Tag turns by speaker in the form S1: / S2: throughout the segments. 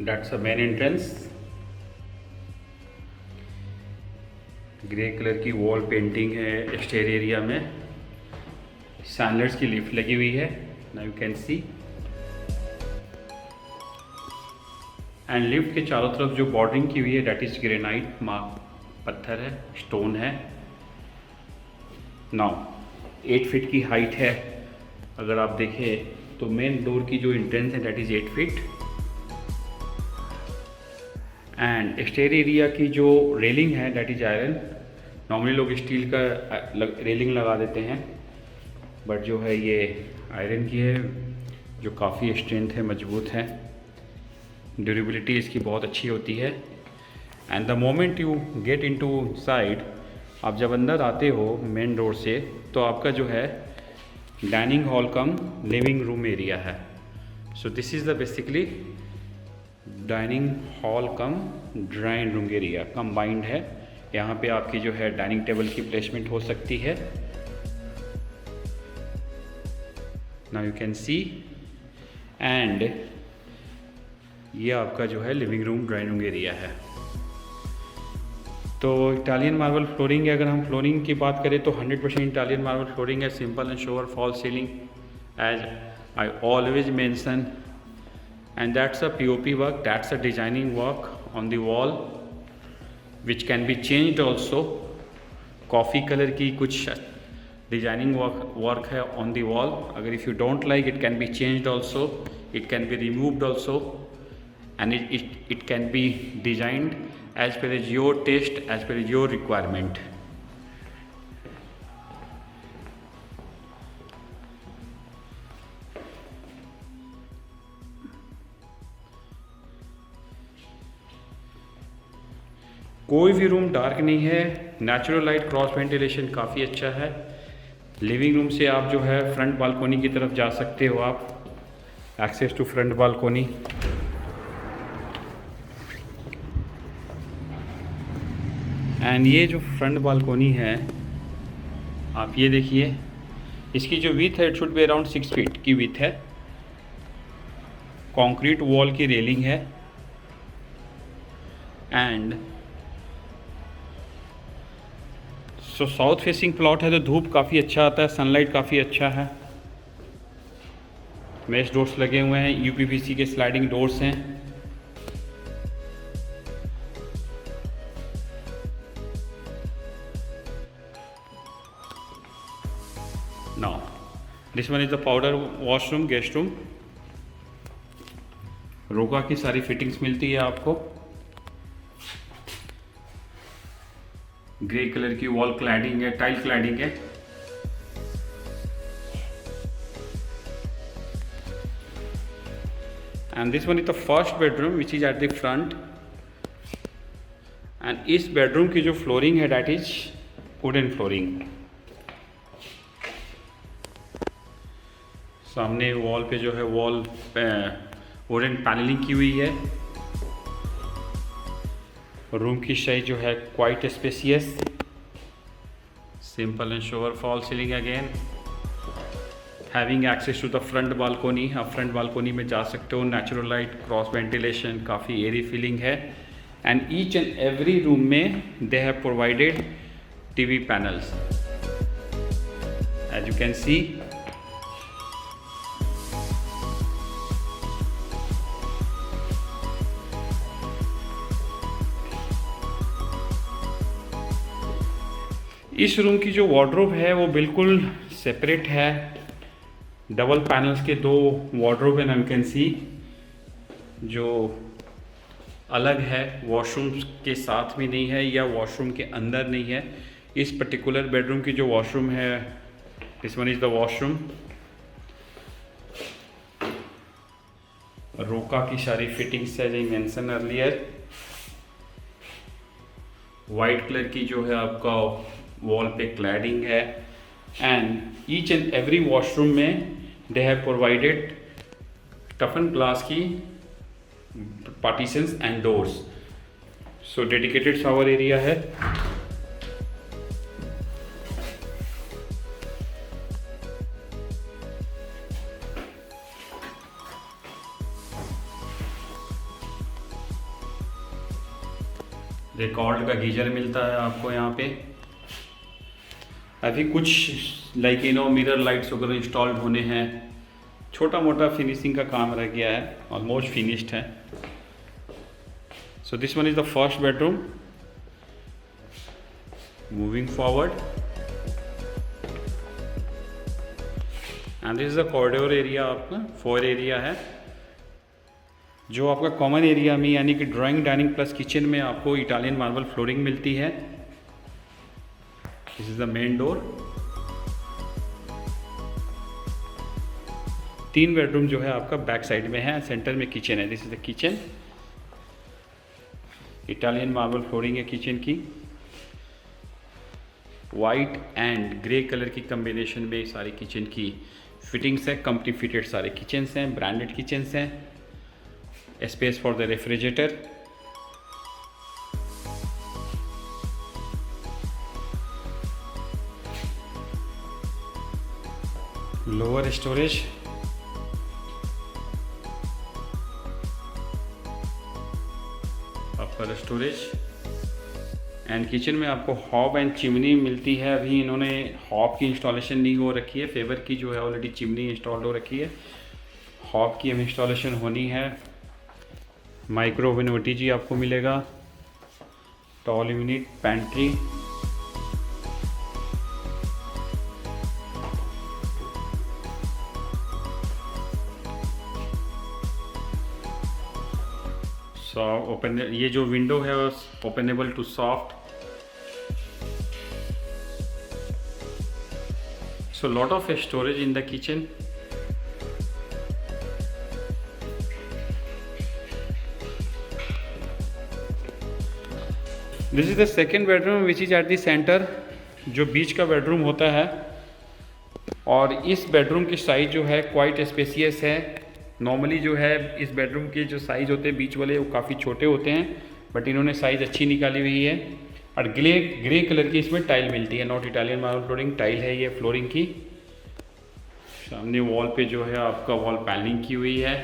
S1: That's the main entrance. Grey colour की wall painting है stair area में। सैंडलर्स की लिफ्ट लगी हुई है, now you can C. And lift के चारों तरफ जो बॉर्डरिंग की हुई है दैट इज ग्रेनाइट मार्क, पत्थर है, स्टोन है। नाउ 8 फीट की हाइट है। अगर आप देखें तो मेन डोर की जो एंट्रेंस है that is 8 feet. And stair area की जो रेलिंग है दैट इज आयरन। नॉर्मली लोग स्टील का रेलिंग लगा देते हैं, बट जो है ये आयरन की है, जो काफ़ी स्ट्रेंथ है, मजबूत है, ड्यूरेबिलिटी इसकी बहुत अच्छी होती है। And the moment you get into side, आप जब अंदर आते हो मेन डोर से, तो आपका जो है डाइनिंग हॉल कम लिविंग रूम एरिया है। So this is the basically dining hall come drawing room area combined है। यहाँ पे आपकी जो है डाइनिंग टेबल की प्लेसमेंट हो सकती है। Now you can C. And ये आपका जो है living room drawing room area है। तो इटालियन मार्बल फ्लोरिंग है। अगर हम फ्लोरिंग की बात करें तो 100% इटालियन मार्बल फ्लोरिंग है। Simple and sure fall ceiling as I always mention. And that's a POP work, that's a designing work on the wall which can be changed also. Coffee colour की कुछ designing work है on the wall. अगर if you don't like it can be changed also, it can be removed also, and it can be designed as per as your taste, as per as your requirement. कोई भी room dark नहीं है। Natural light cross ventilation काफ़ी अच्छा है। Living room से आप जो है फ्रंट बालकोनी की तरफ जा सकते हो। आप access to front balcony. And ये जो फ्रंट बालकोनी है, आप ये देखिए, इसकी जो विथ है it should be around 6 feet की विथ है। कंक्रीट वॉल की रेलिंग है। And so south facing plot है तो धूप काफ़ी अच्छा आता है, सनलाइट काफ़ी अच्छा है। मेश डोर्स लगे हुए हैं, यूपीवीसी के स्लाइडिंग डोर्स हैं। Now this one is the powder washroom, guest room. रोका की सारी फिटिंग्स मिलती है आपको। ग्रे कलर की वॉल क्लैडिंग है, टाइल क्लैडिंग है। And this one is the first bedroom which is at the front. And इस बेडरूम की जो फ्लोरिंग है दैट इज वुडन फ्लोरिंग। सामने वॉल पे जो है वॉल वुडन पैनलिंग की हुई है। रूम की साइज जो है quite spacious. Simple and sure fall ceiling again, having access to the front balcony. आप फ्रंट बालकोनी में जा सकते हो। नेचुरल लाइट क्रॉस वेंटिलेशन, काफ़ी एयरी फीलिंग है। And each and every room में they have provided TV panels as you can see. इस room की जो वार्डरोब है वो बिल्कुल सेपरेट है। डबल पैनल्स के 2 वार्डरोब है, यू कैन सी, जो अलग है। वॉशरूम के साथ भी नहीं है या वॉशरूम के अंदर नहीं है। इस पर्टिकुलर बेडरूम की जो वॉशरूम है, this one is the washroom. रोका की सारी फिटिंग्स है, जो मेंशन अर्लियर। वाइट कलर की जो है आपका वॉल पे क्लैडिंग है। And each and every washroom में they have provided toughen glass की partitions and doors. So dedicated shower area है। रिकॉर्ड का गीजर मिलता है आपको यहाँ पे। अभी कुछ लाइक मिरर लाइट्स वगैरह इंस्टॉल्ड होने हैं, छोटा मोटा फिनिशिंग का काम रह गया है, ऑलमोस्ट फिनिश्ड है। So this one is the first bedroom. Moving forward, and this is the corridor area, आपका 4 एरिया है जो आपका कॉमन एरिया में यानी कि ड्राइंग डाइनिंग प्लस किचन में आपको इटालियन मार्बल फ्लोरिंग मिलती है। This is the main door. 3 bedroom जो है आपका बैक साइड में है, सेंटर में किचन है। This is the kitchen, Italian marble flooring है किचन की। वाइट एंड ग्रे कलर की कम्बिनेशन में सारी किचन की फिटिंग्स है, कंपनी फिटेड सारे किचन्स हैं, ब्रांडेड किचन्स हैं। Space for the refrigerator, lower storage, upper storage, and kitchen में आपको हॉब एंड चिमनी मिलती है। अभी इन्होंने हॉब की इंस्टॉलेशन नहीं हो रखी है, फेवर की जो है ऑलरेडी चिमनी इंस्टॉल्ड हो रखी है, हॉब की अब इंस्टॉलेशन होनी है। माइक्रो ओवन ओटीजी आपको मिलेगा, टॉल यूनिट, पैंट्री, ओपन, ये जो विंडो है openable to soft. So lot of storage in the kitchen. This is the second bedroom which is at the centre, जो बीच का बेडरूम होता है। और इस बेडरूम की साइज जो है क्वाइट स्पेसियस है। नॉर्मली जो है इस बेडरूम के जो साइज़ होते हैं बीच वाले वो काफ़ी छोटे होते हैं, बट इन्होंने साइज़ अच्छी निकाली हुई है। और ग्रे कलर की इसमें टाइल मिलती है, not Italian marble flooring tile है ये फ्लोरिंग की। सामने वॉल पे जो है आपका वॉल पैनलिंग की हुई है।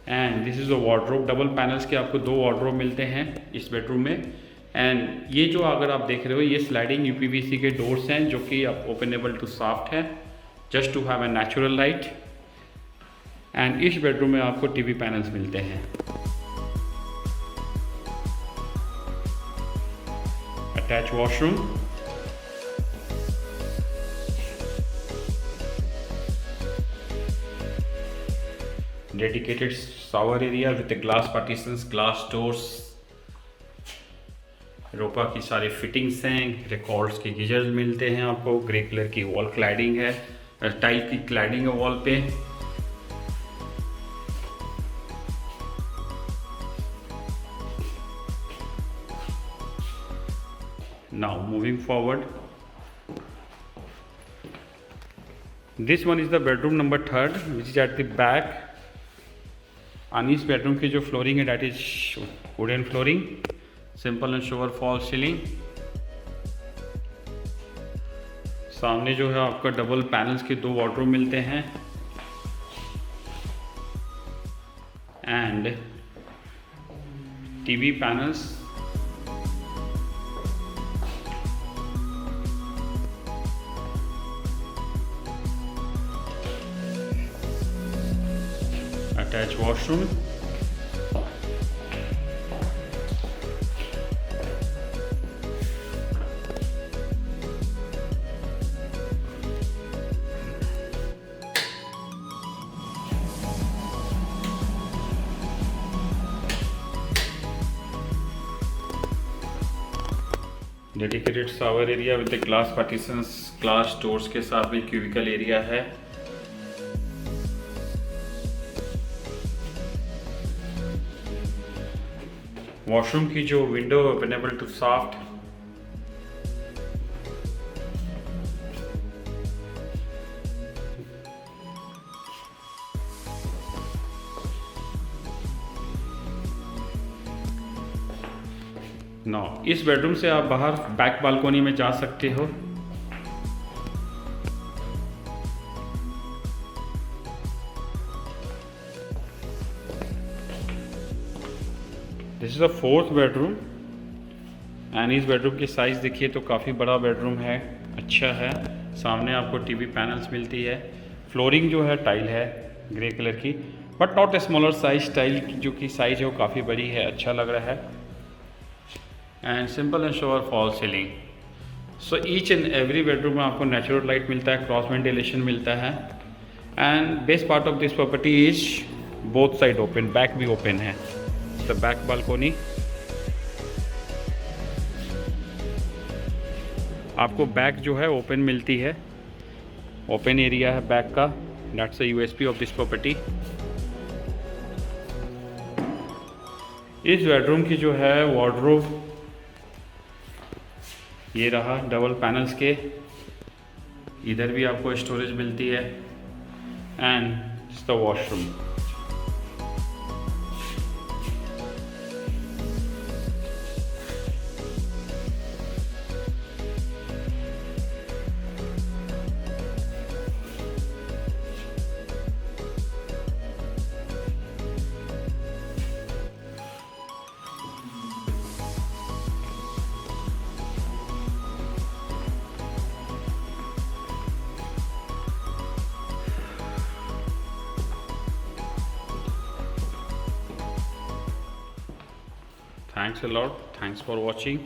S1: And this is a wardrobe, double panels के आपको 2 वार्डरोब मिलते हैं इस बेडरूम में। एंड ये जो अगर आप देख रहे हो ये स्लाइडिंग यूपीवीसी के डोर्स हैं जो कि आप ओपनेबल टू सॉफ्ट है, just to have a natural light. And इस बेडरूम में आपको टीवी पैनल्स मिलते हैं। Attach washroom, dedicated shower area with glass partitions, glass doors, रोपा की सारी फिटिंग्स हैं, रिकॉर्ड्स के गीजर्स मिलते हैं आपको। ग्रे कलर की वॉल क्लैडिंग है, टाइल की क्लैडिंग है वॉल पे। Now moving forward, this one is the bedroom number 3rd which is at the back. On इस bedroom की जो flooring है that is wooden flooring, simple and shower fall ceiling। सामने जो है आपका डबल पैनल्स के 2 वार्डरोब मिलते हैं and TV panels. Attached washroom, dedicated shower area with glass partitions, glass doors के साथ में क्यूबिकल एरिया है। वॉशरूम की जो विंडो ओपनेबल टू सॉफ्ट, नौ इस बेडरूम से आप बाहर बैक बालकोनी में जा सकते हो। This is a fourth bedroom and इस बेडरूम की साइज़ देखिए तो काफ़ी बड़ा बेडरूम है, अच्छा है। सामने आपको टीवी पैनल्स मिलती है। फ्लोरिंग जो है टाइल है ग्रे कलर की, but not a smaller size. Tile की जो की साइज़ है वो काफ़ी बड़ी है, अच्छा लग रहा है। And simple and sure fall ceiling. So each and every bedroom में आपको नेचुरल लाइट मिलता है, क्रॉस वेंटिलेशन मिलता है। And best part of this property is both side open, back भी ओपन है। द बैक बालकोनी आपको बैक जो है ओपन मिलती है, ओपन एरिया है बैक का। That's the USP of this property. इस बेडरूम की जो है वार्डरोब ये रहा, डबल पैनल्स के। इधर भी आपको स्टोरेज मिलती है and the washroom. Thanks a lot. Thanks for watching.